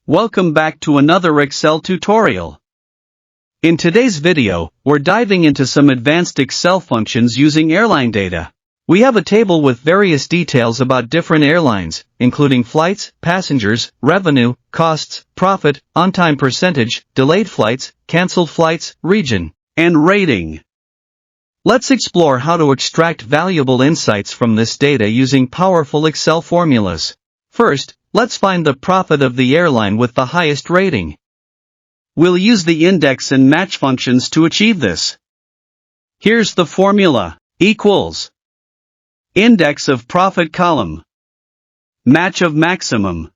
Welcome back to another Excel tutorial. In today's video, we're diving into some advanced Excel functions using airline data. We have a table with various details about different airlines, including flights, passengers, revenue, costs, profit, on-time percentage, delayed flights, canceled flights, region, and rating. Let's explore how to extract valuable insights from this data using powerful Excel formulas. First, let's find the profit of the airline with the highest rating. We'll use the index and match functions to achieve this. Here's the formula. Equals index of profit column, match of maximum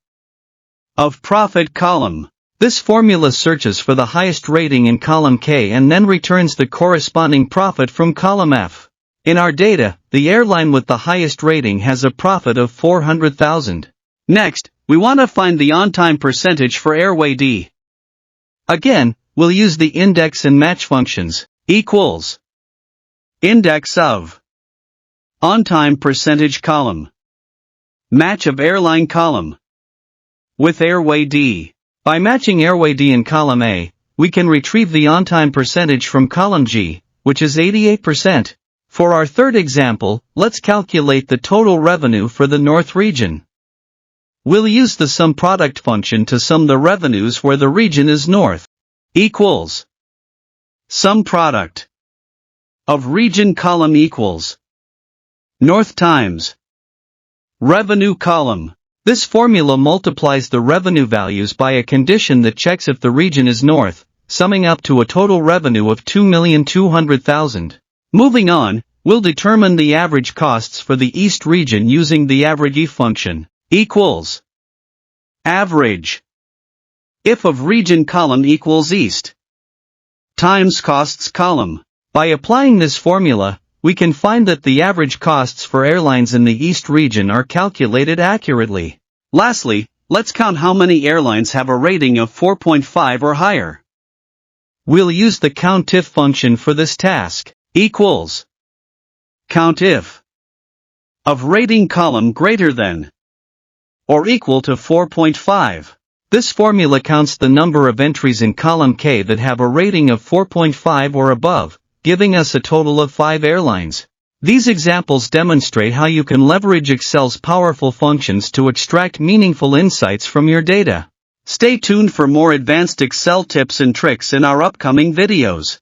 of profit column. This formula searches for the highest rating in column K and then returns the corresponding profit from column F. In our data, the airline with the highest rating has a profit of 400,000. Next, we want to find the on-time percentage for Airway D. Again, we'll use the index and match functions. Equals index of on-time percentage column, match of airline column with Airway D. By matching Airway D in column A, we can retrieve the on-time percentage from column G, which is 88%. For our third example, let's calculate the total revenue for the North region. We'll use the sum product function to sum the revenues where the region is north. Equals sum product of region column equals north times revenue column. This formula multiplies the revenue values by a condition that checks if the region is north, summing up to a total revenue of 2,200,000. Moving on, we'll determine the average costs for the East region using the average function. Equals average if of region column equals east times costs column. By applying this formula, we can find that the average costs for airlines in the East region are calculated accurately. Lastly, let's count how many airlines have a rating of 4.5 or higher. We'll use the COUNTIF function for this task. Equals COUNTIF of rating column greater than or equal to 4.5. This formula counts the number of entries in column K that have a rating of 4.5 or above, giving us a total of 5 airlines. These examples demonstrate how you can leverage Excel's powerful functions to extract meaningful insights from your data. Stay tuned for more advanced Excel tips and tricks in our upcoming videos.